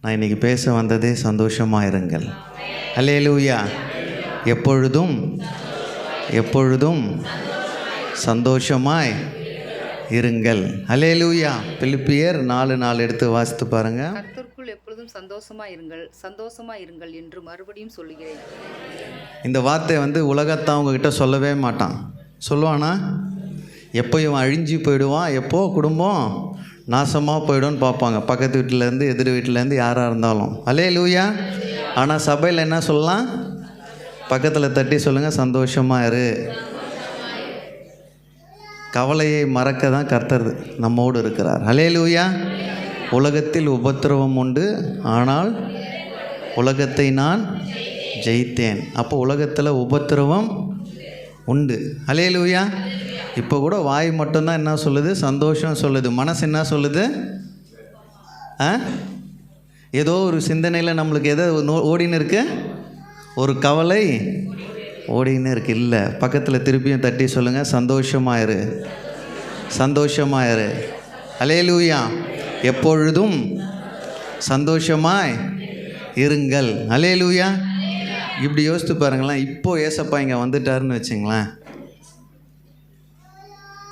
நான் இன்றைக்கி பேச வந்ததே சந்தோஷமாக இருங்கள். அல்லேலூயா. எப்பொழுதும் எப்பொழுதும் சந்தோஷமாய் இருங்கள். அல்லேலூயா. பிலிப்பியர் 4:4 எடுத்து வாசித்து பாருங்கள். கர்த்தருக்குள் எப்பொழுதும் சந்தோஷமாய் இருங்கள், சந்தோஷமாய் இருங்கள் என்று மறுபடியும் சொல்லுகிறேன். இந்த வார்த்தை உலகத்தான் அவங்கக்கிட்ட சொல்லவே மாட்டான். சொல்லுவானா? எப்போ இவன் அழிஞ்சு போயிடுவான், எப்போ குடும்பம் நாசமாக போயிடும்னு பார்ப்பாங்க, பக்கத்து வீட்டிலேருந்து எதிர் வீட்டிலேருந்து யாராக இருந்தாலும். அல்லேலூயா. ஆனால் சபையில் என்ன சொல்லலாம்? பக்கத்தில் தட்டி சொல்லுங்கள், சந்தோஷமாக இரு. கவலையை மறக்க தான் கர்த்தர் நம்மோடு இருக்கிறார். அல்லேலூயா. உலகத்தில் உபத்திரவம் உண்டு, ஆனால் உலகத்தை நான் ஜெயித்தேன். அப்போ உலகத்தில் உபத்திரவம் உண்டு. அல்லேலூயா. இப்போ கூட வாய் மட்டும்தான் என்ன சொல்லுது? சந்தோஷம் சொல்லுது. மனசு என்ன சொல்லுது? ஏதோ ஒரு சிந்தனையில் நம்மளுக்கு எதோ ஓடின்னு இருக்கு, ஒரு கவலை ஓடின்னு இருக்கு. இல்லை, பக்கத்தில் திருப்பியும் தட்டி சொல்லுங்கள், சந்தோஷமாயிரு, சந்தோஷமாயிரு. அல்லேலூயா. எப்பொழுதும் சந்தோஷமாய் இருங்கள். அல்லேலூயா. இப்படி யோசித்து பாருங்களேன். இப்போது ஏசப்பா இங்கே வந்துட்டாருன்னு வச்சுங்களேன்,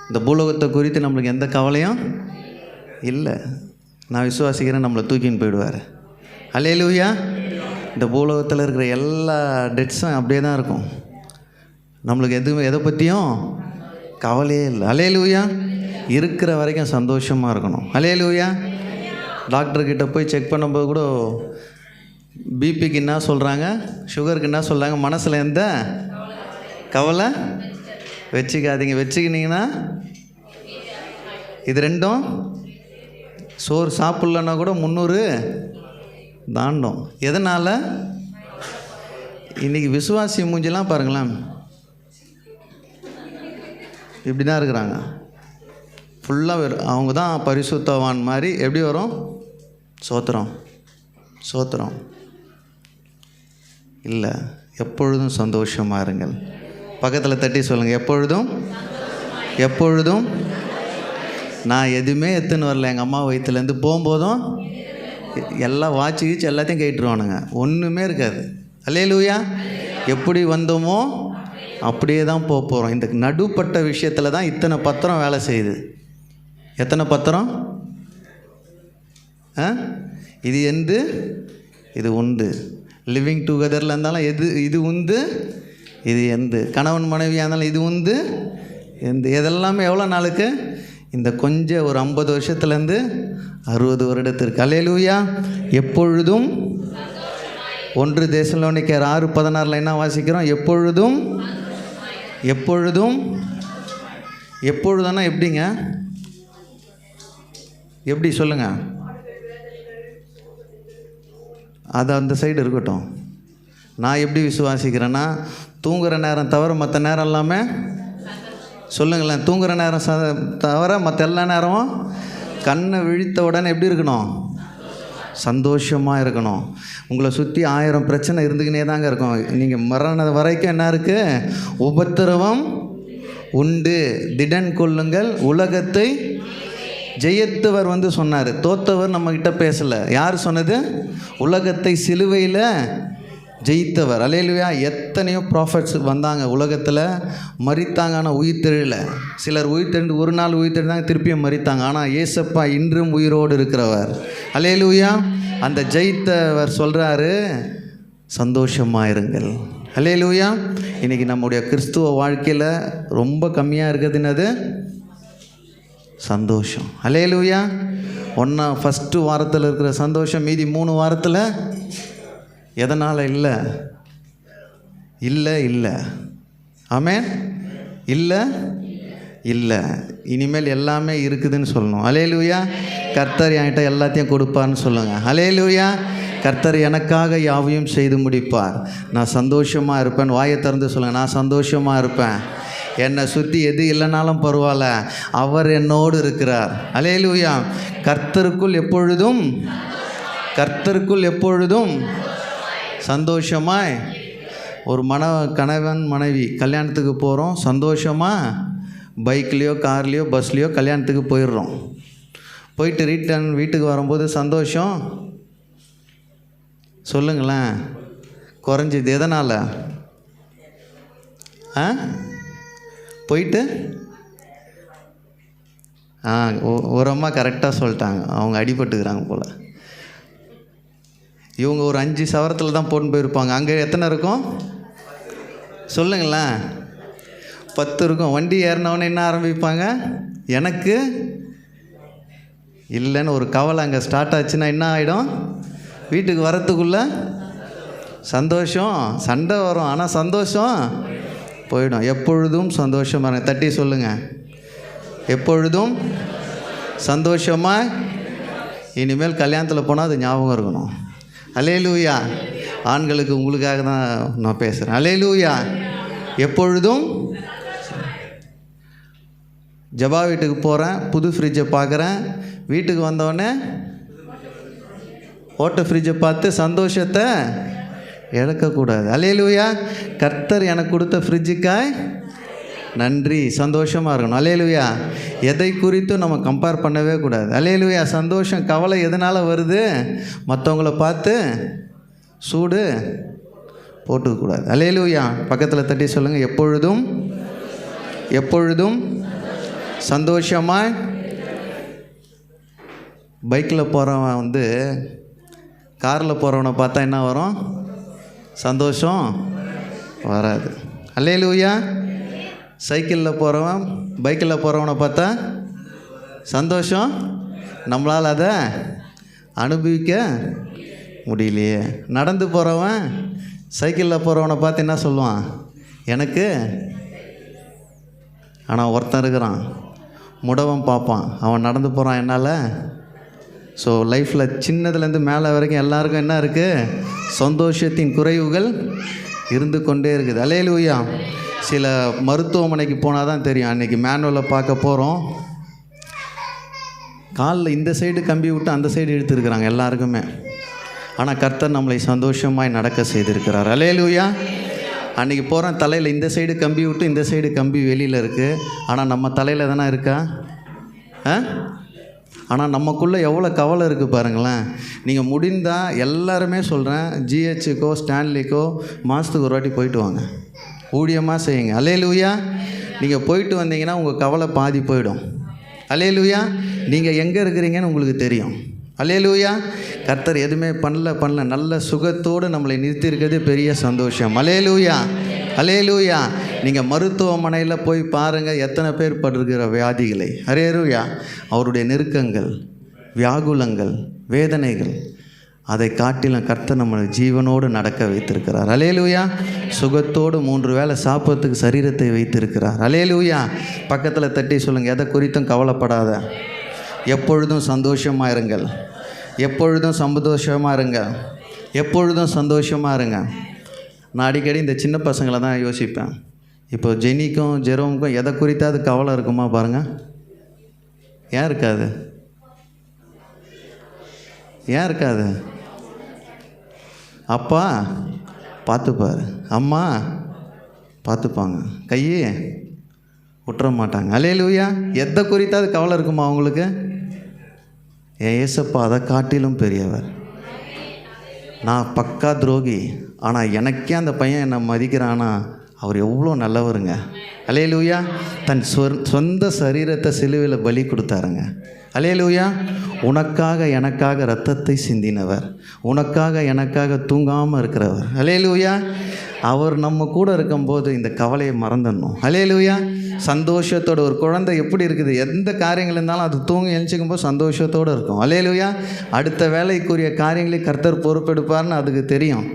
இந்த பூலோகத்தை குறித்து நம்மளுக்கு எந்த கவலையும் இல்லை. நான் விசுவாசிக்கிறேன், நம்மளை தூக்கின்னு போயிடுவார். அல்லேலூயா. இந்த பூலோகத்தில் இருக்கிற எல்லா டெட்ஸும் அப்படியே தான் இருக்கும். நம்மளுக்கு எதை பற்றியும் கவலையே இல்லை. அல்லேலூயா. இருக்கிற வரைக்கும் சந்தோஷமாக இருக்கணும். அல்லேலூயா. டாக்டர்கிட்ட போய் செக் பண்ணும்போது கூட பிபிக்கு என்ன சொல்கிறாங்க, சுகருக்கு என்ன சொல்கிறாங்க, மனசில் எந்த கவலை வச்சுக்காதீங்க. வச்சுக்கினீங்கன்னா இது ரெண்டும், சோறு சாப்பிட்லன்னா கூட 300 தாண்டும். எதனால்? இன்றைக்கி விசுவாசி மூஞ்சிலாம் பாருங்களேன், இப்படி தான் இருக்கிறாங்க. ஃபுல்லாக அவங்க தான் பரிசுத்தவான் மாதிரி. எப்படி வரும்? சோத்திரம் சோத்திரம் இல்லை. எப்பொழுதும் சந்தோஷமாக இருங்கள். பக்கத்தில் தட்டி சொல்லுங்கள், எப்பொழுதும் எப்பொழுதும். நான் எதுவுமே எடுத்துன்னு வரல. எங்கள் அம்மா வயிற்றுலேருந்து போகும்போதும் எல்லாம் வாட்சி கீச்சு எல்லாத்தையும் கேட்டுருவானுங்க, ஒன்றுமே இருக்காது. அல்லேலூயா. எப்படி வந்தோமோ அப்படியே தான் போக போகிறோம். இந்த நடுப்பட்ட விஷயத்தில் தான் இத்தனை பத்திரம் வேலை செய்யுது. எத்தனை பத்திரம்? இது எந்து, இது உண்டு. லிவிங் டுகெதரில் இருந்தாலும் இது உண்டு, இது எந்து. கணவன் மனைவியாக இருந்தாலும் இது உண்டு, எந்த. இதெல்லாமே எவ்வளோ நாளுக்கு? இந்த கொஞ்சம் ஒரு 50 வருஷத்துலேருந்து 60 வருடத்திற்கு. அல்லேலூயா. எப்பொழுதும் 1 தெசலோனிக்கேயர் 6:16 என்ன வாசிக்கிறோம்? எப்பொழுதும் எப்பொழுதும். எப்பொழுதுன்னா எப்படிங்க? எப்படி சொல்லுங்கள்? அது அந்த சைடு இருக்கட்டும். நான் எப்படி விசுவாசிக்கிறேன்னா, தூங்குகிற நேரம் தவிர மற்ற நேரம் எல்லாமே, சொல்லுங்களேன், தூங்குகிற நேரம் தவிர மற்ற எல்லா நேரமும் கண்ணை விழித்த உடனே எப்படி இருக்கணும்? சந்தோஷமாக இருக்கணும். உங்களை சுற்றி 1000 பிரச்சனை இருந்துக்கினே தாங்க இருக்கும். நீங்கள் மரண வரைக்கும் என்ன இருக்குது? உபத்திரவம் உண்டு, திடன் கொள்ளுங்கள், உலகத்தை ஜெயித்தவர் சொன்னார். தோத்தவர் நம்மக்கிட்ட பேசலை. யார் சொன்னது? உலகத்தை சிலுவையில் ஜெயித்தவர். அல்லேலூயா. எத்தனையோ ப்ராஃபட்ஸ் வந்தாங்க உலகத்தில், மரித்தாங்க, ஆனால் உயிர்த்தெழல. சிலர் உயிர்த்தெழுந்து ஒரு நாள் உயிர்த்தெழுந்தாங்க, திருப்பியும் மரித்தாங்க. ஆனால் ஏசப்பா இன்றும் உயிரோடு இருக்கிறவர். அல்லேலூயா. அந்த ஜெயித்தவர் சொல்கிறாரு, சந்தோஷமாக இருங்கள். அல்லேலூயா. இன்றைக்கி நம்முடைய கிறிஸ்துவ வாழ்க்கையில் ரொம்ப கம்மியாக இருக்கிறதுனது சந்தோஷம். அல்லேலூயா. ஃபஸ்ட்டு வாரத்தில் இருக்கிற சந்தோஷம் மீதி 3 வாரத்தில் எதனால் இல்லை? இல்லை இல்லை. ஆமென். இல்லை இல்லை. இனிமேல் எல்லாமே இருக்குதுன்னு சொல்லணும். அல்லேலூயா. கர்த்தர் என்கிட்ட எல்லாத்தையும் கொடுப்பார்னு சொல்லுங்கள். அல்லேலூயா. கர்த்தர் எனக்காக யாவையும் செய்து முடிப்பார். நான் சந்தோஷமாக இருப்பேன். வாயை திறந்து சொல்லுங்கள், நான் சந்தோஷமாக இருப்பேன். என்னை சுற்றி எது இல்லைனாலும் பரவாயில்ல, அவர் என்னோடு இருக்கிறார். அல்லேலூயா. கர்த்தருக்குள் எப்பொழுதும், கர்த்தருக்குள் எப்பொழுதும் சந்தோஷமாய். ஒரு கணவன் மனைவி கல்யாணத்துக்கு போகிறோம், சந்தோஷமாக பைக்லேயோ கார்லேயோ பஸ்லேயோ கல்யாணத்துக்கு போயிடுறோம். போயிட்டு ரிட்டர்ன் வீட்டுக்கு வரும்போது சந்தோஷம் சொல்லுங்களேன். குறைஞ்சிது. எதனால்? போயிட்டு ஒரு அம்மா கரெக்டாக சொல்லிட்டாங்க, அவங்க அடிபட்டுக்கிறாங்க போல். இவங்க ஒரு 5 சவரத்தில் தான் போட்டுன்னு போயிருப்பாங்க. அங்கே எத்தனை இருக்கும் சொல்லுங்களேன்? 10 இருக்கும். வண்டி ஏறினவொன்னே என்ன ஆரம்பிப்பாங்க? எனக்கு இல்லைன்னு ஒரு கவலை அங்கே ஸ்டார்ட் ஆச்சுன்னா என்ன ஆகிடும்? வீட்டுக்கு வரத்துக்குள்ளே சந்தோஷம், சண்டை வரும், ஆனால் சந்தோஷம் போயிடும். எப்பொழுதும் சந்தோஷமாக இருங்க. தட்டி சொல்லுங்கள், எப்பொழுதும் சந்தோஷமாக. இனிமேல் கல்யாணத்தில் போனால் அது ஞாபகம் இருக்கணும். அல்லேலூயா. ஆண்களுக்கு உங்களுக்காக தான் நான் பேசுகிறேன். அல்லேலூயா. எப்பொழுதும். ஜபா வீட்டுக்கு போகிறேன், புது ஃப்ரிட்ஜை பார்க்குறேன். வீட்டுக்கு வந்தோடனே ஓட்ட ஃப்ரிட்ஜை பார்த்து சந்தோஷத்தை இழக்கக்கூடாது. அல்லேலூயா. கர்த்தர் எனக்கு கொடுத்த ஃப்ரிட்ஜுக்காய் நன்றி, சந்தோஷமாக இருக்கணும். அல்லேலூயா. எதை குறித்தும் நம்ம கம்பேர் பண்ணவே கூடாது. அல்லேலூயா. சந்தோஷம், கவலை எதனால் வருது? மற்றவங்கள பார்த்து சூடு போட்டுக்கக்கூடாது. அல்லேலூயா. பக்கத்தில் தட்டி சொல்லுங்கள், எப்பொழுதும் எப்பொழுதும் சந்தோஷமாக. பைக்கில் போகிறவன் காரில் போகிறவனை பார்த்தா என்ன வரும்? சந்தோஷம் வராது. அல்லேலூயா. சைக்கிளில் போகிறவன் பைக்கில் போகிறவனை பார்த்தா சந்தோஷம், நம்மளால் அதை அனுபவிக்க முடியலையே. நடந்து போகிறவன் சைக்கிளில் போகிறவனை பார்த்து என்ன சொல்லுவான்? எனக்கு. ஆனால் ஒருத்தன் இருக்கிறான், முடவன் பார்ப்பான், அவன் நடந்து போகிறான் என்னால். ஸோ லைஃப்பில் சின்னதுலேருந்து மேலே வரைக்கும் எல்லாருக்கும் என்ன இருக்குது? சந்தோஷத்தின் குறைவுகள் இருந்து கொண்டே இருக்குது. அல்லேலூயா. சில மருத்துவமனைக்கு போனால் தான் தெரியும். அன்றைக்கி மேனுவலில் பார்க்க போகிறோம், காலில் இந்த சைடு கம்பி விட்டு அந்த சைடு இழுத்துருக்குறாங்க எல்லாருக்குமே. ஆனால் கர்த்தர் நம்மளை சந்தோஷமாய் நடக்க செய்திருக்கிறார். அல்லேலூயா. அன்றைக்கி போகிறோம், தலையில் இந்த சைடு கம்பி விட்டு இந்த சைடு கம்பி வெளியில் இருக்குது. ஆனால் நம்ம தலையில் தானே இருக்கா? ஆனால் நமக்குள்ளே எவ்வளோ கவலை இருக்குது பாருங்களேன். நீங்கள் முடிந்தால் எல்லாருமே சொல்கிறேன், ஜிஹெச்சுக்கோ ஸ்டான்லிக்கோ மாதத்துக்கு ஒரு வாட்டி போயிட்டு வாங்க, ஊழியமாக செய்யுங்க. அல்லேலூயா. நீங்கள் போயிட்டு வந்தீங்கன்னா உங்கள் கவலை பாதி போயிடும். அல்லேலூயா. நீங்கள் எங்கே இருக்கிறீங்கன்னு உங்களுக்கு தெரியும். அல்லேலூயா. கர்த்தர் எதுவுமே பண்ணல நல்ல சுகத்தோடு நம்மளை நிறுத்தியிருக்கிறது பெரிய சந்தோஷம். அல்லேலூயா. அல்லேலூயா. நீங்கள் மருத்துவமனையில் போய் பாருங்கள், எத்தனை பேர் படுகிற வியாதிகளை. அல்லேலூயா. அவருடைய நெருக்கங்கள், வியாகுலங்கள், வேதனைகள், அதை காட்டிலும் கர்த்தர் நம்மளை ஜீவனோடு நடக்க வைத்திருக்கிறார். அல்லேலூயா. சுகத்தோடு 3 வேளை சாப்பிட்றதுக்கு சரீரத்தை வைத்திருக்கிறார். அல்லேலூயா. பக்கத்தில் தட்டி சொல்லுங்கள், எதை குறித்தும் கவலைப்படாத, எப்பொழுதும் சந்தோஷமாக இருங்கள், எப்பொழுதும் சந்தோஷமாக இருங்க, எப்பொழுதும் சந்தோஷமாக இருங்க. நான் அடிக்கடி இந்த சின்ன பசங்களை தான் யோசிப்பேன். இப்போ ஜெனிக்கும் ஜெரோமுக்கும் எதை குறித்தாவது கவலை இருக்குமா பாருங்கள்? ஏன் இருக்காது? ஏன் இருக்காது? அப்பா பார்த்துப்பார், அம்மா பார்த்துப்பாங்க, கையே விட்டுற மாட்டாங்க. அல்லேலூயா. எதை குறித்தாவது கவலை இருக்குமா அவங்களுக்கு? என் ஏசப்பா அதை காட்டிலும் பெரியவர். நான் பக்கா துரோகி, ஆனால் எனக்கே அந்த பையன் என்னை மதிக்கிறானா, அவர் எவ்வளோ நல்லவருங்க. அல்லேலூயா. தன் சொந்த சரீரத்தை சிலுவையில் பலி கொடுத்தாருங்க. அல்லேலூயா. உனக்காக எனக்காக இரத்தத்தை சிந்தினவர், உனக்காக எனக்காக தூங்காமல் இருக்கிறவர். அல்லேலூயா. அவர் நம்ம கூட இருக்கும்போது இந்த கவலையை மறந்துடணும். அல்லேலூயா. சந்தோஷத்தோடு ஒரு குழந்தை எப்படி இருக்குது, எந்த காரியங்கள் இருந்தாலும் அது தூங்கி எழுச்சிக்கும் போது சந்தோஷத்தோடு இருக்கும். அல்லேலூயா. அடுத்த வேலைக்குரிய காரியங்களை கர்த்தர் பொறுப்பெடுப்பார்னு அதுக்கு தெரியும்.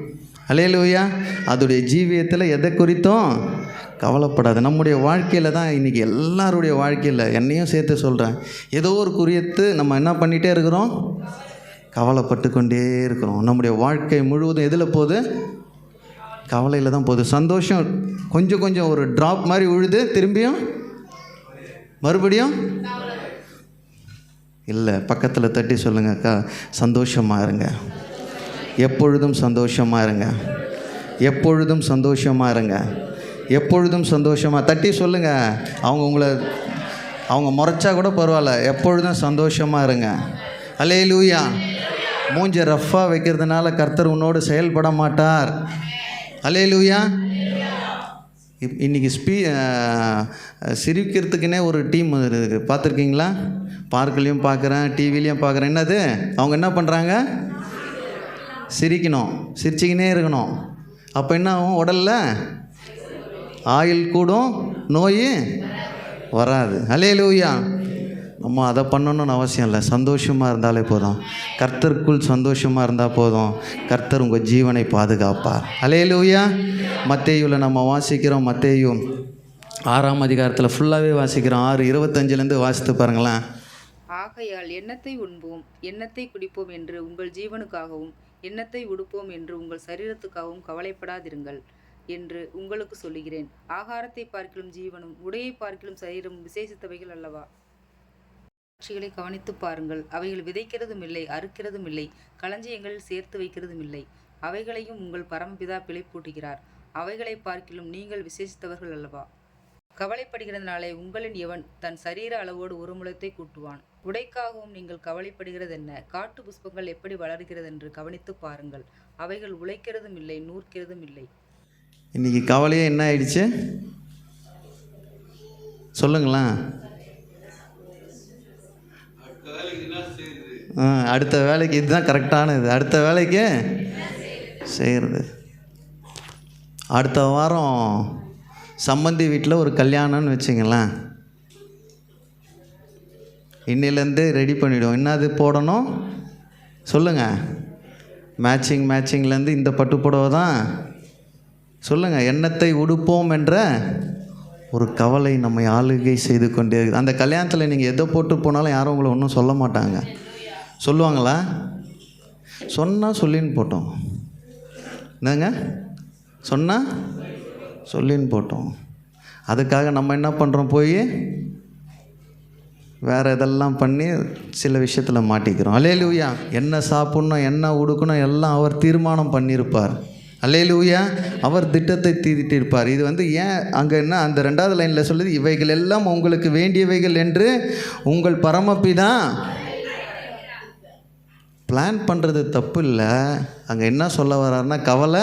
அல்லேலூயா. அதோடைய ஜீவியத்தில் எதை குறித்தும் கவலைப்படாது. நம்முடைய வாழ்க்கையில் தான் இன்றைக்கி எல்லாருடைய வாழ்க்கையில், என்னையும் சேர்த்து சொல்கிறேன், ஏதோ ஒரு குறித்து நம்ம என்ன பண்ணிகிட்டே இருக்கிறோம்? கவலைப்பட்டு கொண்டே இருக்கிறோம். நம்முடைய வாழ்க்கை முழுவதும் எதில் போகுது? கவலையில் தான் போகுது. சந்தோஷம் கொஞ்சம் கொஞ்சம் ஒரு ட்ராப் மாதிரி விழுது, திரும்பியும் மறுபடியும் இல்லை. பக்கத்தில் தட்டி சொல்லுங்கக்கா, சந்தோஷமாக இருங்க, எப்பொழுதும் சந்தோஷமாக இருங்க, எப்பொழுதும் சந்தோஷமாக இருங்க, எப்பொழுதும் சந்தோஷமாக. தட்டி சொல்லுங்கள். அவங்க முறைச்சா கூட பரவாயில்ல, எப்பொழுதும் சந்தோஷமாக இருங்க. அல்லேலூயா. மூஞ்ச ரஃப்பாக வைக்கிறதுனால கர்த்தர் உன்னோடு செயல்பட மாட்டார். அல்லேலூயா. இன்றைக்கி சிரிக்கிறதுக்குன்னே ஒரு டீம் இருக்குது, பார்த்துருக்கீங்களா? பார்க்குலேயும் பார்க்குறேன், டிவிலையும் பார்க்குறேன். என்னது, அவங்க என்ன பண்ணுறாங்க? சிரிக்கணும், சிரிச்சிக்கினே இருக்கணும். அப்போ என்ன ஆகும்? உடலில் ஆயில் கூடும், நோய் வராது. அல்லேலூயா. நம்ம அதை பண்ணணும்னு அவசியம் இல்லை. சந்தோஷமாக இருந்தாலே போதும். கர்த்தருக்குள் சந்தோஷமாக இருந்தால் போதும். கர்த்தர் உங்கள் ஜீவனை பாதுகாப்பார். அல்லேலூயா. மத்தேயுவில் நம்ம வாசிக்கிறோம். மத்தேயு 6ஆம் அதிகாரத்தில் ஃபுல்லாகவே வாசிக்கிறோம். 6:25 வாசித்து பாருங்களேன். ஆகையால் எண்ணத்தை உண்போம், எண்ணத்தை குடிப்போம் என்று உங்கள் ஜீவனுக்காகவும், எண்ணத்தை உடுப்போம் என்று உங்கள் சரீரத்துக்காகவும் கவலைப்படாதிருங்கள் என்று உங்களுக்கு சொல்லுகிறேன். ஆகாரத்தை பார்க்கிலும் ஜீவனும், உடையை பார்க்கிலும் சரீரமும் விசேஷித்தவைகள் அல்லவா? பட்சிகளை கவனித்து பாருங்கள். அவைகள் விதைக்கிறதும் இல்லை, அறுக்கிறதும் இல்லை, களஞ்சியங்களில் சேர்த்து வைக்கிறதும் இல்லை. அவைகளையும் உங்கள் பரமபிதா பிழைப்பூட்டுகிறார். அவைகளை பார்க்கிலும் நீங்கள் விசேஷித்தவர்கள் அல்லவா? கவலைப்படுகிறதுனாலே உங்களின் எவன் தன் சரீர அளவோடு ஒரு முழத்தை கூட்டுவான்? உடைக்காகவும் நீங்கள் கவலைப்படுகிறதென்ன? காட்டு புஷ்பங்கள் எப்படி வளர்கிறது என்று கவனித்து பாருங்கள். அவைகள் உழைக்கிறதும் இல்லை, நூற்கிறதும் இல்லை. இன்றைக்கி கவலையே என்ன ஆயிடுச்சு சொல்லுங்களேன். அடுத்த வேலைக்கு இதுதான் கரெக்டானது. அடுத்த வேலைக்கு செய்கிறது. அடுத்த வாரம் சம்பந்தி வீட்டில் ஒரு கல்யாணம்னு வச்சுங்களேன். இன்னிலேருந்து ரெடி பண்ணிவிடுவோம். என்னது போடணும் சொல்லுங்கள். மேட்சிங்லேருந்து இந்த பட்டு புடவை தான் சொல்லுங்கள். எண்ணத்தை உடுப்போம் என்ற ஒரு கவலை நம்மை ஆளுகை செய்து கொண்டே இருக்குது. அந்த கல்யாணத்தில் நீங்கள் எதை போட்டு போனாலும் யாரும் உங்களை ஒன்றும் சொல்ல மாட்டாங்க. சொல்லுவாங்களா? சொன்னால் சொல்லின்னு போட்டோம். என்னங்க சொன்னால் சொல்லின்னு போட்டோம். அதுக்காக நம்ம என்ன பண்ணுறோம்? போய் வேறு இதெல்லாம் பண்ணி சில விஷயத்தில் மாட்டிக்கிறோம். அல்லேலூயா. என்ன சாப்பிட்ணும், என்ன உடுக்கணும் எல்லாம் அவர் தீர்மானம் பண்ணியிருப்பார். அல்லேலூயா. அவர் திட்டத்தை தீட்டியிருப்பார். இது ஏன் அங்கே என்ன அந்த 2வது லைனில் சொல்லுது, இவைகள் எல்லாம் உங்களுக்கு வேண்டியவைகள் என்று உங்கள் பரமபிதா பிளான் பண்ணுறது தப்பு இல்லை. அங்கே என்ன சொல்ல வர்றாருன்னா, கவலை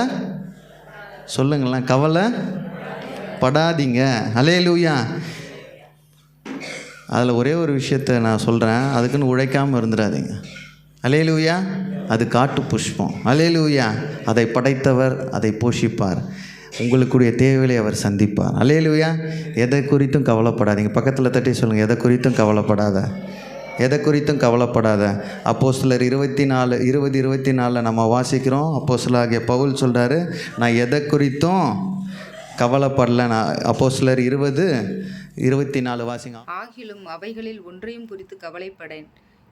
சொல்லுங்களேன், கவலை படாதீங்க. அல்லேலூயா. அதில் ஒரே ஒரு விஷயத்தை நான் சொல்கிறேன், அதுக்குன்னு உழைக்காமல் இருந்துடாதீங்க. அல்லேலூயா. அது காட்டு புஷ்பம். அல்லேலூயா. அதை படைத்தவர் அதை போஷிப்பார். உங்களுக்குடைய தேவைகளை அவர் சந்திப்பார். அல்லேலூயா. எதை குறித்தும் கவலைப்படாதீங்க. பக்கத்தில் தட்டி சொல்லுங்கள், எதை குறித்தும் கவலைப்படாத, எதை குறித்தும் கவலைப்படாத. அப்போஸ்தலர் 20:24 நம்ம வாசிக்கிறோம். அப்போஸ்தலராகிய பவுல் சொல்கிறாரு, நான் எதை குறித்தும் கவலைப்படலை. நான் அப்போஸ்தலர் 20:24 வாசிங்க. ஆகிலும் அவைகளில் ஒன்றையும் குறித்து கவலைப்படேன்.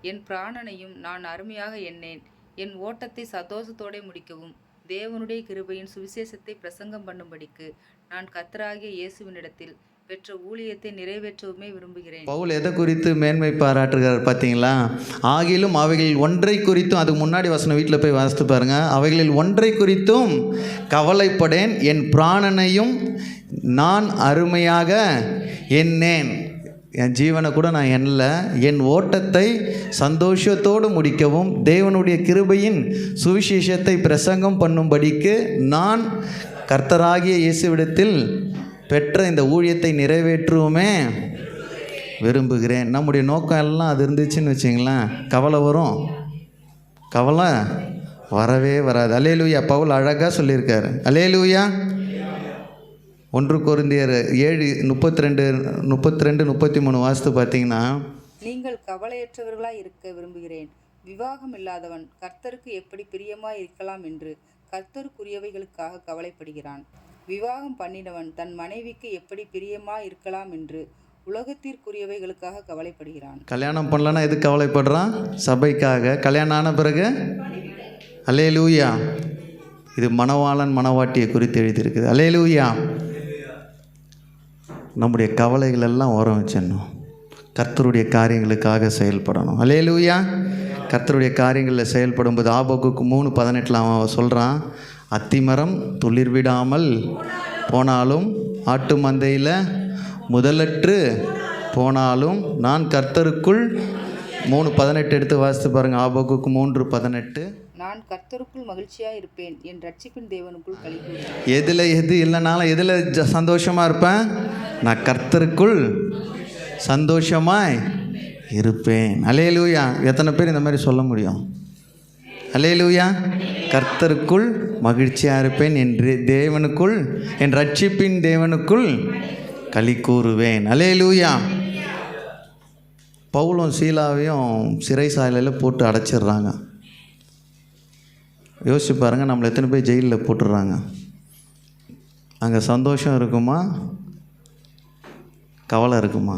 என் பிராணனையும் நான் அருமையாக எண்ணேன். என் ஓட்டத்தை சந்தோஷத்தோடு முடிக்கவும், தேவனுடைய கிருபையின் சுவிசேஷத்தை பிரசங்கம் பண்ணும்படிக்கு நான் கர்த்தராகிய இயேசுவினிடத்தில் பெற்ற ஊழியத்தை நிறைவேற்றவுமே விரும்புகிறேன். பவுல் எதை குறித்து மேன்மை பாராட்டுகிறார் பார்த்தீங்களா? ஆகிலும் அவைகளில் ஒன்றை குறித்தும், அதுக்கு முன்னாடி வசனம் வீட்டில் போய் வாசித்து பாருங்கள். அவைகளில் ஒன்றை குறித்தும் கவலைப்படேன், என் பிராணனையும் நான் அருமையாக எண்ணேன். என் ஜீவனை கூட நான் எண்ணல. என் ஓட்டத்தை சந்தோஷத்தோடு முடிக்கவும், தேவனுடைய கிருபையின் சுவிசேஷத்தை பிரசங்கம் பண்ணும்படிக்கு நான் கர்த்தராகிய இயேசுவிடத்தில் பெற்ற இந்த ஊழியத்தை நிறைவேற்றுவோமே விரும்புகிறேன். நம்முடைய நோக்கம் எல்லாம் அது இருந்துச்சுன்னு வச்சிங்களேன், கவலை வரும்? கவலை வரவே வராது. அல்லேலூயா. பவுல் அழகாக சொல்லியிருக்காரு. அல்லேலூயா. 1 கொரிந்தியர் 7:32-33 வாசித்து பார்த்தீங்கன்னா, நீங்கள் கவலையற்றவர்களாய் இருக்க விரும்புகிறேன். விவாகம் இல்லாதவன் கர்த்தருக்கு எப்படி பிரியமாய் இருக்கலாம் என்று கர்த்தருக்குரியவைகளுக்காக கவலைப்படுகிறான். விவாகம் பண்ணினவன் தன் மனைவிக்கு எப்படி பிரியமாய் இருக்கலாம் என்று உலகத்திற்குரியவைகளுக்காக கவலைப்படுகிறான். கல்யாணம் பண்ணலன்னா எதுக்கு கவலைப்படுறான்? சபைக்காக. கல்யாணம் ஆன பிறகு அல்லேலூயா. இது மணவாளன் மணவாட்டியை குறித்து எழுதியிருக்குது. அல்லேலூயா. நம்முடைய கவலைகள் எல்லாம் ஓரம் வச்சிடணும், கர்த்தருடைய காரியங்களுக்காக செயல்படணும். அல்லேலூயா. கர்த்தருடைய காரியங்களில் செயல்படும்போது ஆபகுக்கு 3:18 அவன் சொல்கிறான், அத்திமரம் துளிர் விடாமல் போனாலும், ஆட்டு மந்தையில் முதலற்று போனாலும், நான் கர்த்தருக்குள் 3:18 எடுத்து வாசித்து பாருங்கள். ஆபகுக்கு 3:18. நான் கர்த்தருக்குள் மகிழ்ச்சியாக இருப்பேன், என் ரட்சிப்பின் தேவனுக்குள் களிகூறுவேன். எது இல்லைனாலும் எதில் சந்தோஷமாக இருப்பேன்? நான் கர்த்தருக்குள் சந்தோஷமாய் இருப்பேன். அல்லேலூயா. எத்தனை பேர் இந்த மாதிரி சொல்ல முடியும்? அல்லேலூயா. கர்த்தருக்குள் மகிழ்ச்சியாக இருப்பேன், என் தேவனுக்குள், என் ரட்சிப்பின் தேவனுக்குள் களி கூறுவேன். அல்லேலூயா. பவுலும் சீலாவையும் சிறைசாலையில் போட்டு அடைச்சிடுறாங்க. யோசிச்சு பாருங்கள், நம்மளை எத்தனை பேர் ஜெயிலில் போட்டுடுறாங்க. அங்கே சந்தோஷம் இருக்குமா, கவலை இருக்குமா?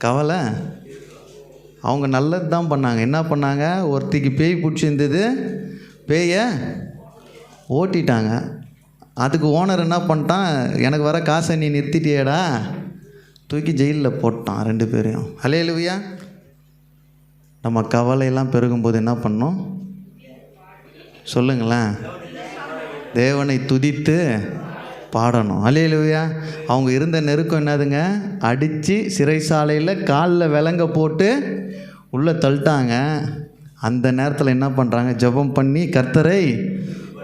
கவலை. அவங்க நல்லது தான் பண்ணாங்க. என்ன பண்ணாங்க? ஒருத்திக்கு பேய் பிடிச்சிருந்தது, பேயை ஓட்டிட்டாங்க. அதுக்கு ஓனர் என்ன பண்ணிட்டான்? எனக்கு வர காசை நீ நிறுத்திட்டியேடா, தூக்கி ஜெயிலில் போட்டான் 2 பேரையும். அல்லேலூயா. நம்ம கவலையெல்லாம் பெருகும்போது என்ன பண்ணோம் சொல்லுங்களேன்? தேவனை துதித்து பாடணும். அல்லேலூயா. அவங்க இருந்த நெருக்கம் என்னதுங்க? அடித்து சிறைசாலையில் காலில் விலங்க போட்டு உள்ளே தள்ளிட்டாங்க. அந்த நேரத்தில் என்ன பண்ணுறாங்க? ஜெபம் பண்ணி கர்த்தரை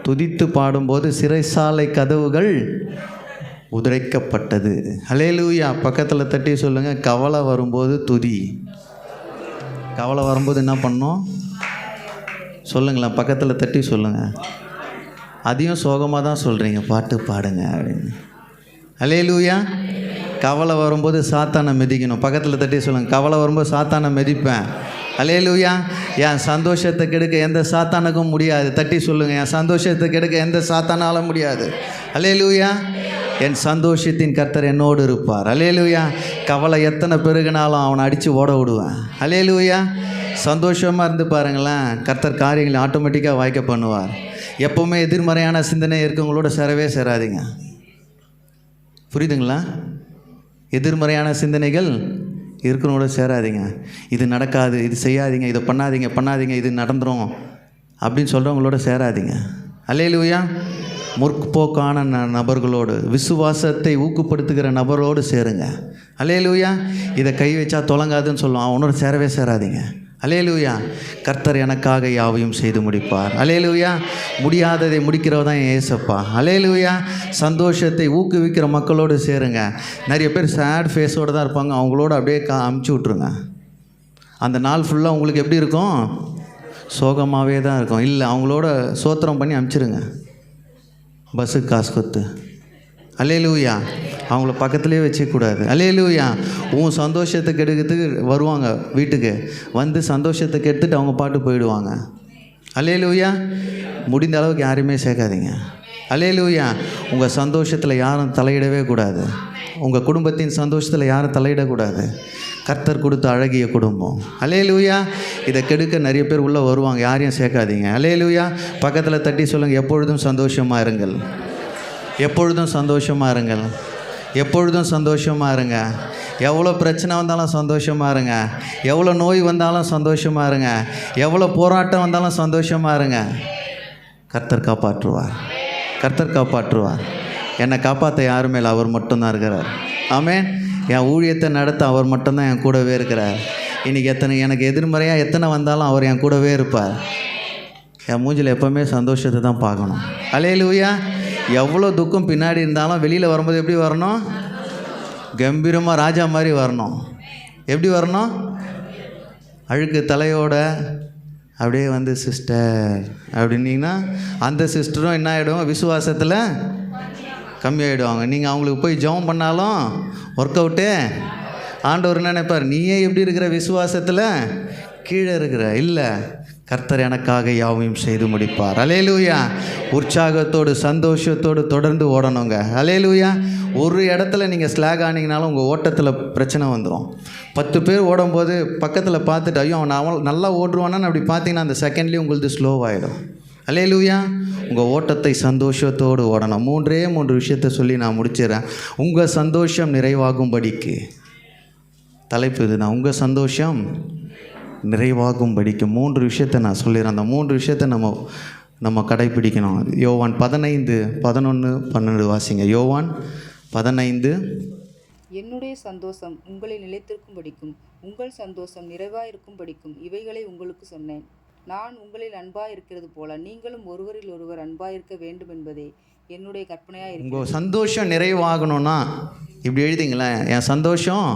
துதித்து பாடும்போது சிறைசாலை கதவுகள் உடைக்கப்பட்டது. அல்லேலூயா. பக்கத்தில் தட்டி சொல்லுங்கள், கவலை வரும்போது துதி. கவலை வரும்போது என்ன பண்ணணும் சொல்லுங்களேன்? பக்கத்தில் தட்டி சொல்லுங்கள். அதையும் சோகமாக தான் சொல்கிறீங்க, பாட்டு பாடுங்க அப்படின்னு. அல்லேலூயா. கவலை வரும்போது சாத்தானை மிதிக்கணும். பக்கத்தில் தட்டி சொல்லுங்கள், கவலை வரும்போது சாத்தானை மிதிப்பேன். அல்லேலூயா. என் சந்தோஷத்தை கெடுக்க எந்த சாத்தானுக்கும் முடியாது. தட்டி சொல்லுங்கள், என் சந்தோஷத்தை கெடுக்க எந்த சாத்தானாலும் முடியாது. அல்லேலூயா. என் சந்தோஷத்தின் கர்த்தர் என்னோடு இருப்பார். அல்லேலூயா. கவலை எத்தனை பெருகினாலும் அவனை அடித்து ஓட விடுவேன். அல்லேலூயா. சந்தோஷமாக இருந்து பாருங்களேன், கர்த்தர் காரியங்களை ஆட்டோமேட்டிக்காக வாய்க்க பண்ணுவார். எப்போவுமே எதிர்மறையான சிந்தனை இருக்கவங்களோட சேரவே சேராதீங்க. புரியுதுங்களா? எதிர்மறையான சிந்தனைகள் இருக்கிறவங்களோட சேராதீங்க. இது நடக்காது, இது செய்யாதீங்க, இதை பண்ணாதீங்க, இது நடந்துடும் அப்படின்னு சொல்கிறவங்களோட சேராதீங்க. அல்லேலூயா. முற்போக்கான நபர்களோடு, விசுவாசத்தை ஊக்கப்படுத்துகிற நபரோடு சேருங்க. அல்லேலூயா. இதை கை வச்சா தொலங்காதுன்னு சொல்லுவான், அவனோட சேரவே சேராதீங்க. அல்லேலூயா. கர்த்தர் எனக்காக யாவையும் செய்து முடிப்பார். அல்லேலூயா. முடியாததை முடிக்கிறவ தான் ஏசப்பா. அல்லேலூயா. சந்தோஷத்தை ஊக்குவிக்கிற மக்களோடு சேருங்க. நிறைய பேர் சேட் ஃபேஸோடு தான் இருப்பாங்க, அவங்களோட அப்படியே அமுச்சு விட்ருங்க. அந்த நாள் ஃபுல்லாக உங்களுக்கு எப்படி இருக்கும்? சோகமாகவே தான் இருக்கும். இல்லை, அவங்களோட சோத்திரம் பண்ணி அமுச்சிருங்க. பஸ்ஸுக்கு காசு கொத்து. அல்லேலூயா. அவங்கள பக்கத்துலேயே வச்சக்கூடாது. அல்லேலூயா. உன் சந்தோஷத்தை கெடுக்கிறதுக்கு வருவாங்க வீட்டுக்கு, வந்து சந்தோஷத்தை கெடுத்துட்டு அவங்க பாட்டு போயிடுவாங்க. அல்லேலூயா. முடிந்த அளவுக்கு யாரையுமே சேர்க்காதீங்க. அல்லேலூயா. உங்கள் சந்தோஷத்தில் யாரும் தலையிடவே கூடாது. உங்கள் குடும்பத்தின் சந்தோஷத்தில் யாரும் தலையிடக்கூடாது. கர்த்தர் கொடுத்த அழகிய குடும்பம். அல்லேலூயா. இதை கெடுக்க நிறைய பேர் உள்ளே வருவாங்க, யாரையும் சேர்க்காதீங்க. அல்லேலூயா. பக்கத்தில் தட்டி சொல்லுங்கள், எப்பொழுதும் சந்தோஷமாக இருங்கள். எப்பொழுதும் சந்தோஷமாக இருங்கள். எப்பொழுதும் சந்தோஷமாக இருங்க. எவ்வளோ பிரச்சனை வந்தாலும் சந்தோஷமாக இருங்க. எவ்வளோ நோய் வந்தாலும் சந்தோஷமாக இருங்க. எவ்வளோ போராட்டம் வந்தாலும் சந்தோஷமாக இருங்க. கர்த்தர் காப்பாற்றுவார். கர்த்தர் காப்பாற்றுவார். என்னை காப்பாற்ற யாரும் மேலே அவர் மட்டும்தான் இருக்கிறார். ஆமென். என் ஊழியத்தை நடத்த அவர் மட்டும்தான் என் கூடவே இருக்கிறார். இன்றைக்கி எனக்கு எதிர்மறையாக எத்தனை வந்தாலும் அவர் என் கூடவே இருப்பார். என் மூஞ்சில் எப்போவுமே சந்தோஷத்தை தான் பார்க்கணும். அல்லேலூயா. எவ்வளோ துக்கம் பின்னாடி இருந்தாலும் வெளியில் வரும்போது எப்படி வரணும்? கம்பீரமாக ராஜா மாதிரி வரணும். எப்படி வரணும்? அழுக்கு தலையோட அப்படியே வந்து சிஸ்டர் அப்படின்னீங்கன்னா அந்த சிஸ்டரும் என்ன ஆகிடும்? விசுவாசத்தில் கம்மியாகிடுவாங்க. நீங்கள் அவங்களுக்கு போய் ஜெபம் பண்ணாலும் ஒர்க் அவுட்டு. ஆண்டவர் என்ன நினைப்பார்? நீயே எப்படி இருக்கிற? விசுவாசத்தில் கீழே இருக்கிற. இல்லை, கர்த்தர் எனக்காக யாவையும் செய்து முடிப்பார். அல்லேலூயா. உற்சாகத்தோடு சந்தோஷத்தோடு தொடர்ந்து ஓடணுங்க. அல்லேலூயா. ஒரு இடத்துல நீங்கள் ஸ்லாக் ஆனீங்கனாலும் உங்கள் ஓட்டத்தில் பிரச்சனை வந்துடும். 10 பேர் ஓடும்போது பக்கத்தில் பார்த்துட்டு ஐயோ அவன் நல்லா ஓடுவானான்னு அப்படி பார்த்தீங்கன்னா அந்த செகண்ட்லேயும் உங்களுக்கு ஸ்லோவாகிடும். அல்லேலூயா. உங்கள் ஓட்டத்தை சந்தோஷத்தோடு ஓடணும். 3 விஷயத்தை சொல்லி நான் முடிச்சிடறேன். உங்கள் சந்தோஷம் நிறைவாகும்படிக்கு. தலைப்பு இதுதான், உங்கள் சந்தோஷம் நிறைவாகும்படிக்கு 3 விஷயத்தை நான் சொல்லிடுறேன். அந்த 3 விஷயத்தை நம்ம கடைப்பிடிக்கணும். யோவான் 15:11-12 வாசிங்க. யோவான் 15. என்னுடைய சந்தோஷம் உங்களில் நிலைத்திருக்கும்படிக்கும் உங்கள் சந்தோஷம் நிறைவாயிருக்கும்படிக்கும் இவைகளை உங்களுக்கு சொன்னேன். நான் உங்களில் அன்பாயிருக்கிறது போல நீங்களும் ஒருவரில் ஒருவர் அன்பாயிருக்க வேண்டும் என்பதே என்னுடைய கற்பனையாக இருக்கிறது. உங்கள் சந்தோஷம் நிறைவாகணும்னா இப்படி எழுதிங்களேன், என் சந்தோஷம்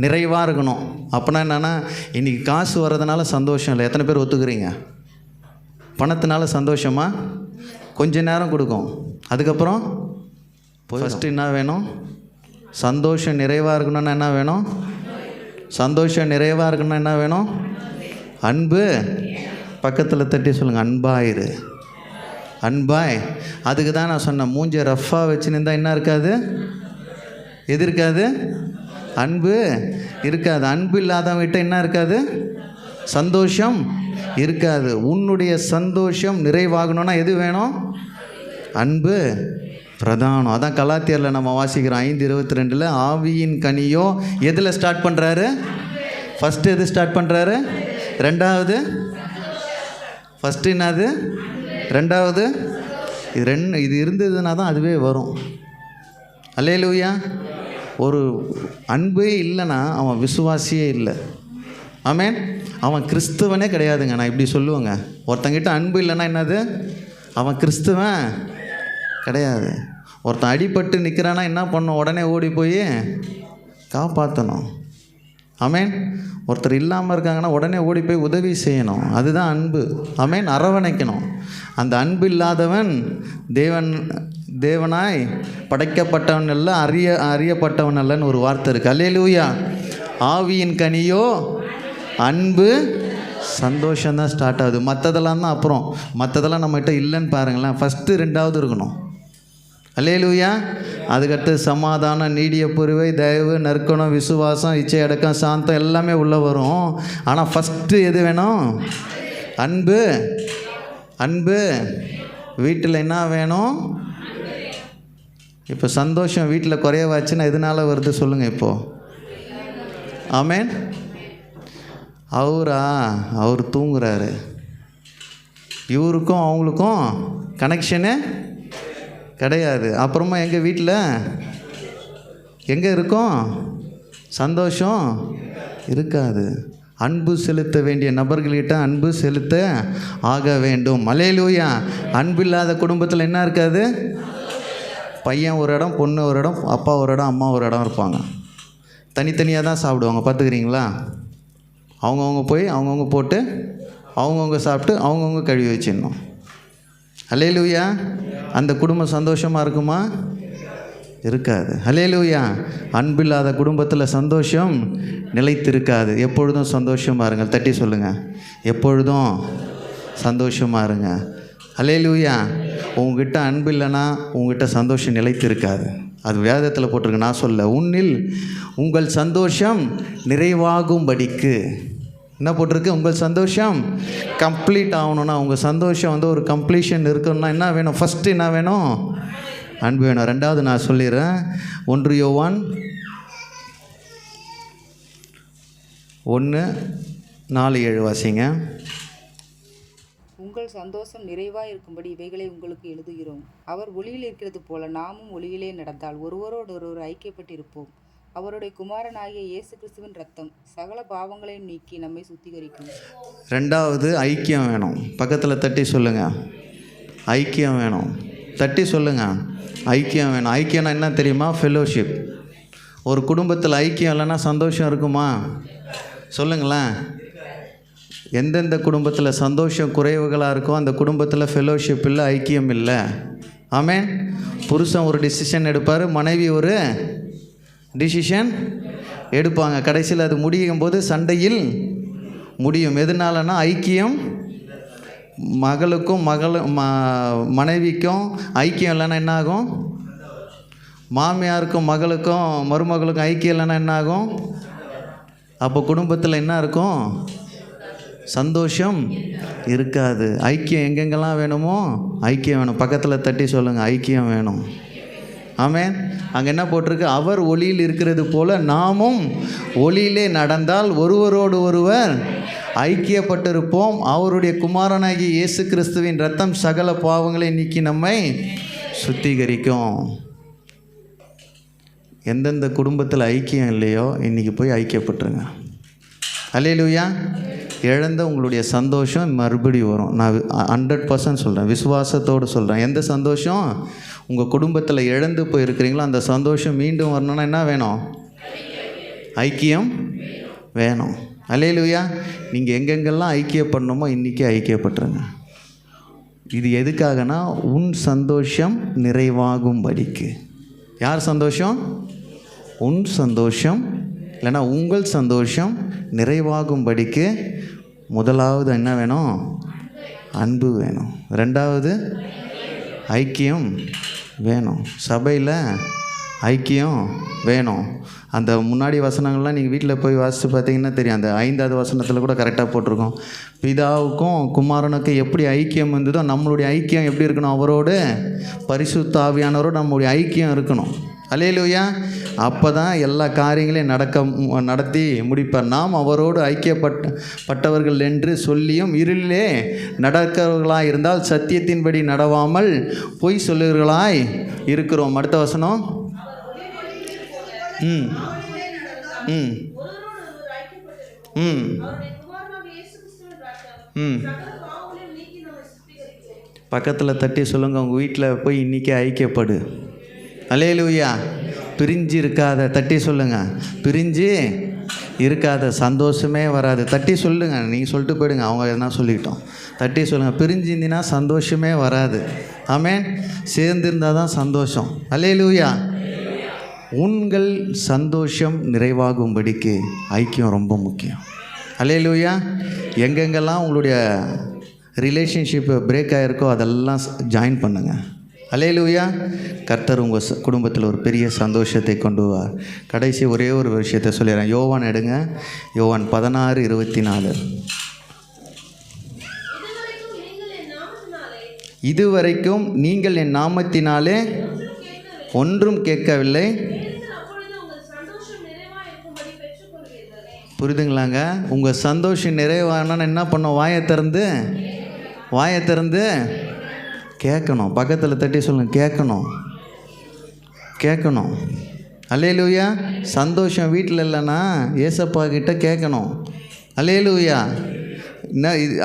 நிறைவாக இருக்கணும். அப்போனா என்னென்னா, இன்றைக்கி காசு வர்றதுனால சந்தோஷம் இல்லை. எத்தனை பேர் ஒத்துக்கிறீங்க? பணத்தினால சந்தோஷமாக கொஞ்ச நேரம் கொடுக்கும், அதுக்கப்புறம் ஃபஸ்ட்டு என்ன வேணும்? சந்தோஷம் நிறைவாக இருக்கணும்னா என்ன வேணும்? சந்தோஷம் நிறைவாக இருக்கணும்னா என்ன வேணும்? அன்பு. பக்கத்தில் தட்டி சொல்லுங்கள், அன்பாயிரு. அன்பாய். அதுக்கு தான் நான் சொன்னேன், மூஞ்ச ரஃப்பாக வச்சுன்னு என்ன இருக்காது? எது இருக்காது? அன்பு இருக்காது. அன்பு இல்லாதவங்கிட்ட என்ன இருக்காது? சந்தோஷம் இருக்காது. உன்னுடைய சந்தோஷம் நிறைவாகணும்னா எது வேணும்? அன்பு பிரதானம். அதான் கலாத்தியரில் நம்ம வாசிக்கிறோம் 5:22 ஆவியின் கனியோ எதில் ஸ்டார்ட் பண்ணுறாரு? ஃபஸ்ட்டு எது ஸ்டார்ட் பண்ணுறாரு? ரெண்டாவது ஃபஸ்ட்டு என்னது? ரெண்டாவது இது இருந்ததுன்னா தான் அதுவே வரும். அல்லேலூயா. ஒரு அன்பே இல்லைன்னா அவன் விசுவாசியே இல்லை. ஆமென். அவன் கிறிஸ்துவனே கிடையாதுங்க. நான் இப்படி சொல்லுவேங்க, ஒருத்தங்கிட்ட அன்பு இல்லைன்னா என்னது? அவன் கிறிஸ்துவன் கிடையாது. ஒருத்தன் அடிபட்டு நிற்கிறான்னா என்ன பண்ணணும்? உடனே ஓடி போய் காப்பாற்றணும். ஆமென். ஒருத்தர் இல்லாமல் இருக்காங்கன்னா உடனே ஓடி போய் உதவி செய்யணும். அதுதான் அன்பு. ஆமென். அரவணைக்கணும். அந்த அன்பு இல்லாதவன் தேவனாய் படைக்கப்பட்டவன் அல்ல, அறியப்பட்டவன் அல்லன்னு ஒரு வார்த்தை இருக்குது. அல்லேலூயா. ஆவியின் கனியோ அன்பு, சந்தோஷம்தான் ஸ்டார்ட் ஆகுது. மற்றதெல்லாம் தான் அப்புறம். மற்றதெல்லாம் நம்மகிட்ட இல்லைன்னு பாருங்களேன். ஃபஸ்ட்டு ரெண்டாவது இருக்கணும். அல்லேலூயா. அதுக்கடுத்து சமாதானம், நீடிய பொறுமை, தயவு, நற்குணம், விசுவாசம், இச்சை அடக்கம், சாந்தம் எல்லாமே உள்ளே வரும். ஆனால் ஃபஸ்ட்டு எது வேணும்? அன்பு. அன்பு. வீட்டில் என்ன வேணும்? இப்போ சந்தோஷம் வீட்டில் குறையவாச்சுன்னா எதனால் வருது சொல்லுங்கள் இப்போது? ஆமென். அவர் தூங்குறாரு. இவருக்கும் அவங்களுக்கும் கனெக்ஷனு கிடையாது. அப்புறமா எங்கள் வீட்டில் எங்கே இருக்கும்? சந்தோஷம் இருக்காது. அன்பு செலுத்த வேண்டிய நபர்கள்கிட்ட அன்பு செலுத்த ஆக வேண்டும். அல்லேலூயா. அன்பு இல்லாத குடும்பத்தில் என்ன இருக்காது? பையன் ஒரு இடம், பொண்ணு ஒரு இடம், அப்பா ஒரு இடம், அம்மா ஒரு இடம் இருப்பாங்க. தனித்தனியாக தான் சாப்பிடுவாங்க. பார்த்துக்கிறீங்களா? அவங்கவுங்க போய் அவங்கவுங்க போட்டு அவங்கவுங்க சாப்பிட்டு அவங்கவுங்க கழுவி வச்சிடணும். அல்லேலூயா. அந்த குடும்பம் சந்தோஷமாக இருக்குமா? இருக்காது. அல்லேலூயா. அன்பில்லாத குடும்பத்தில் சந்தோஷம் நிலைத்திருக்காது. எப்பொழுதும் சந்தோஷமாக இருங்க. தட்டி சொல்லுங்கள், எப்பொழுதும் சந்தோஷமாக இருங்க. அல்லேலூயா. உங்ககிட்ட அன்பு இல்லைன்னா உங்ககிட்ட சந்தோஷம் நிலைத்திருக்காது. அது வேதத்தில் போட்டிருக்கு, நான் சொல்ல. உன்னில் உங்கள் சந்தோஷம் நிறைவாகும்படிக்கு என்ன போட்டிருக்கு? உங்கள் சந்தோஷம் கம்ப்ளீட் ஆகணும்னா, உங்கள் சந்தோஷம் ஒரு கம்ப்ளீஷன் இருக்கணும்னா என்ன வேணும்? ஃபஸ்ட்டு என்ன வேணும்? அன்பு வேணும். ரெண்டாவது நான் சொல்லிடுறேன். 1 யோவான் 1:4-7 வாசிங்க. உங்கள் சந்தோஷம் நிறைவாக இருக்கும்படி இவைகளை உங்களுக்கு எழுதுகிறோம். அவர் ஒளியில் இருக்கிறது போல நாமும் ஒளியிலே நடந்தால் ஒருவரோடு ஒருவர் ஐக்கியப்பட்டிருப்போம். அவருடைய குமாரனாகிய இயேசு கிறிஸ்துவின் இரத்தம் சகல பாவங்களையும் நீக்கி நம்மை சுத்திகரிக்கும். ரெண்டாவது ஐக்கியம் வேணும். பக்கத்தில் தட்டி சொல்லுங்கள், ஐக்கியம் வேணும். தட்டி சொல்லுங்கள், ஐக்கியம் வேணும். ஐக்கியம்னா என்ன தெரியுமா? ஃபெலோஷிப். ஒரு குடும்பத்தில் ஐக்கியம் இல்லைன்னா சந்தோஷம் இருக்குமா? சொல்லுங்களேன். எந்தெந்த குடும்பத்தில் சந்தோஷம் குறைவுகளாக இருக்கோ அந்த குடும்பத்தில் ஃபெலோஷிப் இல்லை, ஐக்கியம் இல்லை. ஆமென். புருஷன் ஒரு டிசிஷன் எடுப்பார், மனைவி ஒரு டிசிஷன் எடுப்பாங்க. கடைசியில் அது முடியும் போது சண்டையில் முடியும். எதனாலனா ஐக்கியம். மகளுக்கும் மனைவிக்கும் ஐக்கியம் இல்லைன்னா என்ன ஆகும்? மாமியாருக்கும் மகளுக்கும் மருமகளுக்கும் ஐக்கியம் இல்லைன்னா என்ன ஆகும்? அப்போ குடும்பத்தில் என்ன இருக்கும்? சந்தோஷம் இருக்காது. ஐக்கியம் எங்கெங்கெல்லாம் வேணுமோ ஐக்கியம் வேணும். பக்கத்தில் தட்டி சொல்லுங்கள், ஐக்கியம் வேணும். ஆமென். அங்கே என்ன போட்டிருக்கு? அவர் ஒளியில் இருக்கிறது போல நாமும் ஒளியிலே நடந்தால் ஒருவரோடு ஒருவர் ஐக்கியப்பட்டிருப்போம். அவருடைய குமாரனாகிய இயேசு கிறிஸ்துவின் இரத்தம் சகல பாவங்களை நீக்கி நம்மை சுத்திகரிக்கும். எந்தெந்த குடும்பத்தில் ஐக்கியம் இல்லையோ இன்றைக்கி போய் ஐக்கியப்பட்டுருங்க. அல்லேலூயா. இழந்த உங்களுடைய சந்தோஷம் மறுபடியும் வரும். நான் 100% சொல்கிறேன், விசுவாசத்தோடு சொல்கிறேன். எந்த சந்தோஷம் உங்கள் குடும்பத்தில் இழந்து போயிருக்கிறீங்களோ அந்த சந்தோஷம் மீண்டும் வரணும்னா என்ன வேணும்? ஐக்கியம் வேணும். அல்லேலூயா. நீங்கள் எங்கெங்கெல்லாம் ஐக்கியப்படணுமோ இன்றைக்கி ஐக்கியப்பட்டுருங்க. இது எதுக்காகனா உன் சந்தோஷம் நிறைவாகும்படிக்கு. யார் சந்தோஷம்? உன் சந்தோஷம் இல்லைன்னா உங்கள் சந்தோஷம் நிறைவாகும்படிக்கு முதலாவது என்ன வேணும்? அன்பு வேணும். ரெண்டாவது ஐக்கியம் வேணும். சபையில் ஐக்கியம் வேணும். அந்த முன்னாடி வசனங்கள்லாம் நீங்கள் வீட்டில் போய் வாசித்து பார்த்தீங்கன்னா தெரியும். அந்த 5வது வசனத்தில் கூட கரெக்டாக போட்டிருக்கோம். பிதாவுக்கும் குமாரனுக்கும் எப்படி ஐக்கியம் இருந்ததோ நம்மளுடைய ஐக்கியம் எப்படி இருக்கணும்? அவரோடு பரிசுத்த ஆவியானவரோடு நம்மளுடைய ஐக்கியம் இருக்கணும். அல்லேலூயா. அப்போ தான் எல்லா காரியங்களையும் நடத்தி முடிப்பார். நாம் அவரோடு ஐக்கியப்பட்டவர்கள் என்று சொல்லியும் இருளிலே நடக்கிறவர்களாய் இருந்தால் சத்தியத்தின்படி நடவாமல் பொய் சொல்லுகிறவர்களாய் இருக்கிறோம். அடுத்த வசனம். ம் ம் ம் ம் பக்கத்தில் தட்டி சொல்லுங்கள், உங்கள் வீட்டில் போய் இன்றைக்கி ஐக்கியப்படு. அல்லேலூயா. பிரிஞ்சு இருக்காத. தட்டி சொல்லுங்கள், பிரிஞ்சு இருக்காத. சந்தோஷமே வராது. தட்டி சொல்லுங்கள். நீங்கள் சொல்லிட்டு போயிடுங்க, அவங்க எதனா சொல்லிக்கிட்டோம். தட்டி சொல்லுங்கள், பிரிஞ்சு இருந்தீங்கன்னா சந்தோஷமே வராது. ஆமென். சேர்ந்திருந்தால் தான் சந்தோஷம். அல்லேலூயா. உங்கள் சந்தோஷம் நிறைவாகும்படிக்கு ஐக்கியம் ரொம்ப முக்கியம். அல்லேலூயா. எங்கெங்கெல்லாம் உங்களுடைய ரிலேஷன்ஷிப்பு பிரேக் ஆகிருக்கோ அதெல்லாம் ஜாயின் பண்ணுங்கள். அல்லேலூயா. கர்த்தர் உங்கள் குடும்பத்தில் ஒரு பெரிய சந்தோஷத்தை கொண்டு வார். கடைசி ஒரே ஒரு விஷயத்தை சொல்லிடுறேன். யோவான் எடுங்க. யோவான் 16:24. இதுவரைக்கும் நீங்கள் என் நாமத்தினாலே ஒன்றும் கேட்கவில்லை. புரியுதுங்களாங்க? உங்கள் சந்தோஷம் நிறைவானா என்ன பண்ணோம்? வாயை திறந்து கேட்கணும். பக்கத்தில் தட்டி சொல்லுங்கள், கேட்கணும். அல்லேலூயா. சந்தோஷம் வீட்டில் இல்லைன்னா ஏசப்பா கிட்ட கேட்கணும். அல்லேலூயா.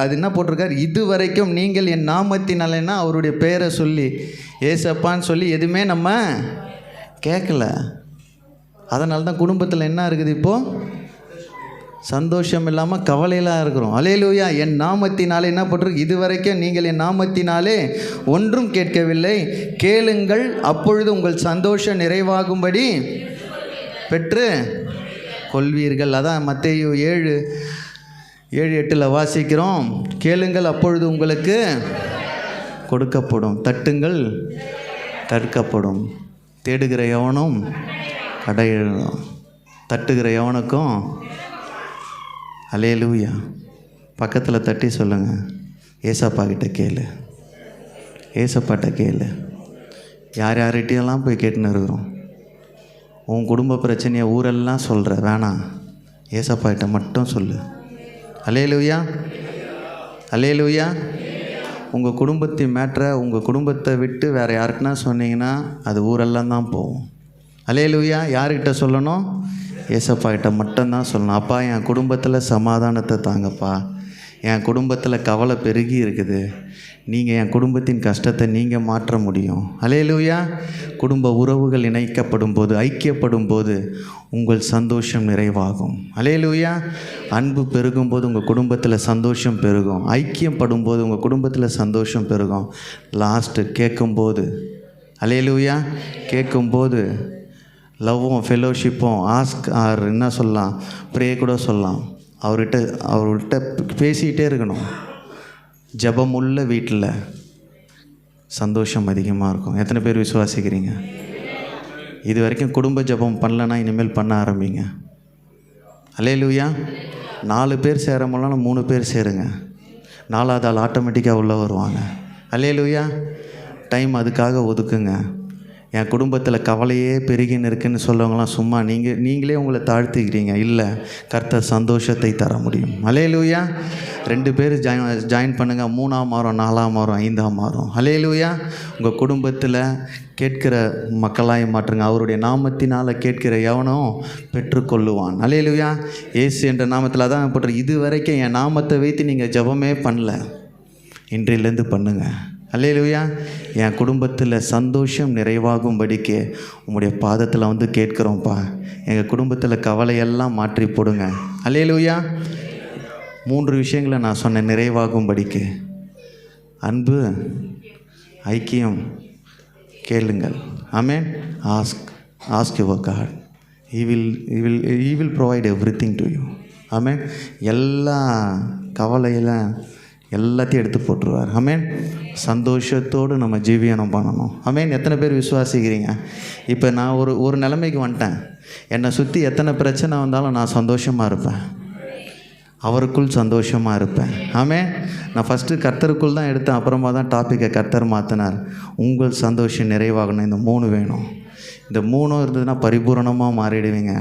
அது என்ன போட்டிருக்கார்? இது வரைக்கும் நீங்கள் என் நாமத்தினாலேன்னா அவருடைய பெயரை சொல்லி ஏசப்பான்னு சொல்லி எதுவுமே நம்ம கேட்கல. அதனால தான் குடும்பத்தில் என்ன இருக்குது? இப்போது சந்தோஷம் இல்லாமல் கவலையெல்லாம் இருக்கிறோம். அல்லேலூயா. என் நாமத்தினாலே என்ன போட்டிருக்கு? இது வரைக்கும் நீங்கள் என் நாமத்தினாலே ஒன்றும் கேட்கவில்லை, கேளுங்கள் அப்பொழுது உங்கள் சந்தோஷம் நிறைவாகும்படி பெற்று கொள்வீர்கள். அதான் மத்தேயு 7:8 வாசிக்கிறோம். கேளுங்கள் அப்பொழுது உங்களுக்கு கொடுக்கப்படும், தட்டுங்கள் தடுக்கப்படும், தேடுகிற எவனும் கடையிடும், தட்டுகிற எவனுக்கும். அல்லேலூயா. பக்கத்தில் தட்டி சொல்லுங்கள், ஏசப்பா கிட்ட கேளு, ஏசப்பாட்ட கேளு. யார்கிட்டையெல்லாம் போய் கேட்டுன்னு இருக்கிறோம்? உன் குடும்ப பிரச்சனையை ஊரெல்லாம் சொல்கிற வேணாம், ஏசப்பாட்ட மட்டும் சொல்லு. அல்லேலூயா. அல்லேலூயா. உங்கள் குடும்பத்தின் மேட்ரை உங்கள் குடும்பத்தை விட்டு வேறு யாருக்குன்னா சொன்னீங்கன்னா அது ஊரெல்லாம் தான் போகும். அல்லேலூயா. யார்கிட்ட சொல்லணும்? ஏசப்பா கிட்ட மட்டும்தான் சொல்லணும். அப்பா, என் குடும்பத்தில் சமாதானத்தை தாங்கப்பா, என் குடும்பத்தில் கவலை பெருகி இருக்குது, நீங்கள் என் குடும்பத்தின் கஷ்டத்தை நீங்கள் மாற்ற முடியும். அல்லேலூயா. குடும்ப உறவுகள் இணைக்கப்படும் போது, ஐக்கியப்படும் போது உங்கள் சந்தோஷம் நிறைவாகும். அல்லேலூயா. அன்பு பெருகும் போது உங்கள் குடும்பத்தில் சந்தோஷம் பெருகும். ஐக்கியம் படும்போது உங்கள் குடும்பத்தில் சந்தோஷம் பெருகும். லாஸ்ட்டு கேட்கும்போது, அல்லேலூயா, கேட்கும்போது லவ்வும் ஃபெலோஷிப்பும் என்ன சொல்லலாம், ப்ரே கூட சொல்லலாம். அவர்கிட்ட பேசிக்கிட்டே இருக்கணும். ஜெபமுள்ள வீட்டில் சந்தோஷம் அதிகமாக இருக்கும். எத்தனை பேர் விசுவாசிக்கிறீங்க? இது வரைக்கும் குடும்ப ஜெபம் பண்ணலன்னா இனிமேல் பண்ண ஆரம்பிங்க. அல்லேலூயா. 4 பேர் சேர முடியலன்னா 3 பேர் சேருங்க. 4வது ஆள் ஆட்டோமேட்டிக்காக உள்ளே வருவாங்க. அல்லேலூயா. டைம் அதுக்காக ஒதுக்குங்க. என் குடும்பத்தில் கவலையே பெருகின்னு இருக்குன்னு சொல்கிறவங்களாம் சும்மா நீங்களே உங்களை தாழ்த்திக்கிறீங்க. இல்லை, கர்த்தர் சந்தோஷத்தை தர முடியும். அல்லேலூயா. 2 பேர் ஜாயின் பண்ணுங்கள். 3ஆம் மாதம், 4ஆம் மாதம், 5ஆம் மாதம். அல்லேலூயா. உங்கள் குடும்பத்தில் கேட்கிற மக்களாய் மாற்றுங்க. அவருடைய நாமத்தினால் கேட்கிற எவனும் பெற்றுக்கொள்ளுவான். அல்லேலூயா. இயேசு என்ற நாமத்தில் தான் போட்டு, இது வரைக்கும் என் நாமத்தை வைத்து நீங்கள் ஜெபமே பண்ணல, இன்றையிலேருந்து பண்ணுங்க. அல்லேலூயா. என் குடும்பத்தில் சந்தோஷம் நிறைவாகும்படிக்கு உங்களுடைய பாதத்தில் வந்து கேட்குறோம்ப்பா. எங்கள் குடும்பத்தில் கவலையெல்லாம் மாற்றி போடுங்க. அல்லேலூயா. 3 விஷயங்களை நான் சொன்னேன் நிறைவாகும்படிக்கு. அன்பு, ஐக்கியம், கேளுங்கள். ஆமென். Ask your God. He will provide everything to you. ஆமென். எல்லா கவலையெல்லாம் எல்லாத்தையும் எடுத்து போட்டுருவார். ஆமென். சந்தோஷத்தோடு நம்ம ஜீவியனம் பண்ணணும். ஆமென். எத்தனை பேர் விசுவாசிக்கிறீங்க? இப்போ நான் ஒரு நிலைமைக்கு வந்துட்டேன். என்னை சுற்றி எத்தனை பிரச்சனை வந்தாலும் நான் சந்தோஷமாக இருப்பேன், அவருக்குள் சந்தோஷமாக இருப்பேன். ஆமென். நான் ஃபஸ்ட்டு கர்த்தருக்குள் தான் எடுத்தேன், அப்புறமா தான் டாப்பிக்கை கர்த்தர் மாற்றினார். உங்கள் சந்தோஷம் நிறைவாகணும். இந்த 3 வேணும். இந்த 3 இருந்ததுன்னா பரிபூரணமாக மாறிடுவீங்க.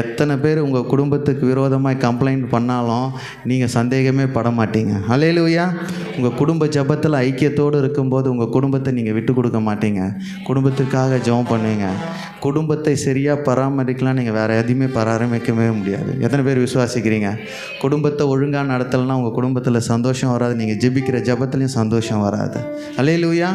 எத்தனை பேர் உங்கள் குடும்பத்துக்கு விரோதமாக கம்ப்ளைண்ட் பண்ணாலும் நீங்கள் சந்தேகமே பட மாட்டீங்க. அல்லேலூயா. உங்கள் குடும்ப ஜெபத்தில் ஐக்கியத்தோடு இருக்கும்போது உங்கள் குடும்பத்தை நீங்கள் விட்டு கொடுக்க மாட்டீங்க. குடும்பத்துக்காக ஜெபம் பண்ணுவீங்க. குடும்பத்தை சரியாக பராமரிக்கலாம். நீங்கள் வேறு எதையுமே பராமரிக்கவே முடியாது. எத்தனை பேர் விசுவாசிக்கிறீங்க? குடும்பத்தை ஒழுங்காக நடத்தலைன்னா உங்கள் குடும்பத்தில் சந்தோஷம் வராது. நீங்கள் ஜெபிக்கிற ஜெபத்துலேயும் சந்தோஷம் வராது. அல்லேலூயா.